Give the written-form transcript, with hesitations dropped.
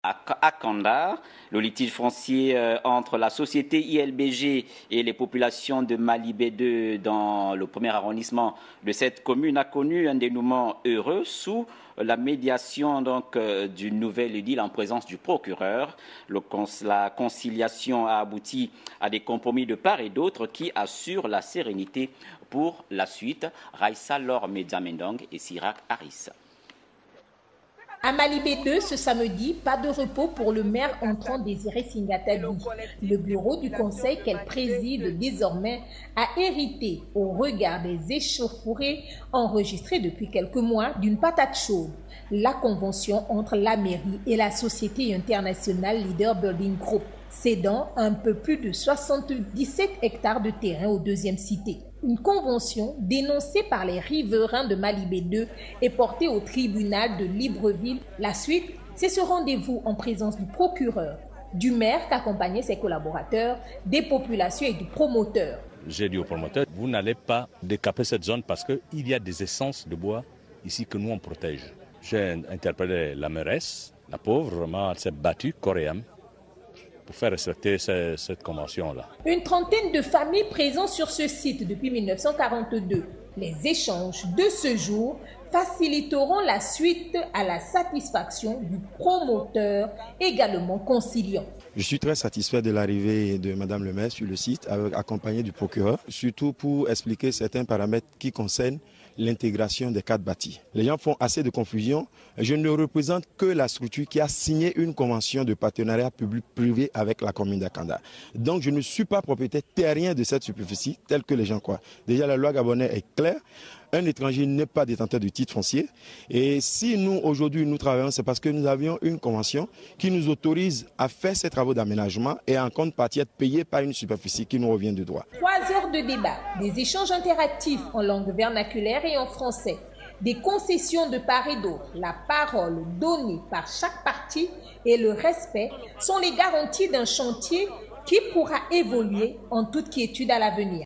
À Kanda, le litige foncier entre la société ILBG et les populations de Malibé 2 dans le premier arrondissement de cette commune a connu un dénouement heureux sous la médiation du nouvel édile en présence du procureur. La conciliation a abouti à des compromis de part et d'autre qui assurent la sérénité pour la suite. Raissa Lor Mediamendong et Sirak Harissa. À Malibé 2, ce samedi, pas de repos pour le maire entrant Désiré Singatabi. Le bureau du conseil qu'elle préside désormais a hérité, au regard des échauffourées enregistrées depuis quelques mois, d'une patate chaude. La convention entre la mairie et la société internationale Leader Building Group, cédant un peu plus de 77 hectares de terrain aux deuxième cité. Une convention dénoncée par les riverains de Malibé 2 et portée au tribunal de Libreville. La suite, c'est ce rendez-vous en présence du procureur, du maire qu'accompagnaient ses collaborateurs, des populations et du promoteur. J'ai dit au promoteur, vous n'allez pas décaper cette zone parce qu'il y a des essences de bois ici que nous on protège. J'ai interpellé la mairesse, la pauvre, vraiment, elle s'est battue corps et âme pour faire respecter cette convention-là. Une trentaine de familles présentes sur ce site depuis 1942. Les échanges de ce jour faciliteront la suite à la satisfaction du promoteur, également conciliant. Je suis très satisfait de l'arrivée de Madame le maire sur le site, accompagnée du procureur, surtout pour expliquer certains paramètres qui concernent l'intégration des 4 bâtis. Les gens font assez de confusion. Je ne représente que la structure qui a signé une convention de partenariat public-privé avec la commune d'Akanda. Donc je ne suis pas propriétaire terrien de cette superficie, telle que les gens croient. Déjà la loi gabonaise est claire. Un étranger n'est pas détenteur de titre foncier. Et si nous, aujourd'hui, nous travaillons, c'est parce que nous avions une convention qui nous autorise à faire ces travaux d'aménagement et en contrepartie être payés par une superficie qui nous revient de droit. 3 heures de débat, des échanges interactifs en langue vernaculaire et en français, des concessions de part et d'autre, la parole donnée par chaque partie et le respect sont les garanties d'un chantier qui pourra évoluer en toute quiétude à l'avenir.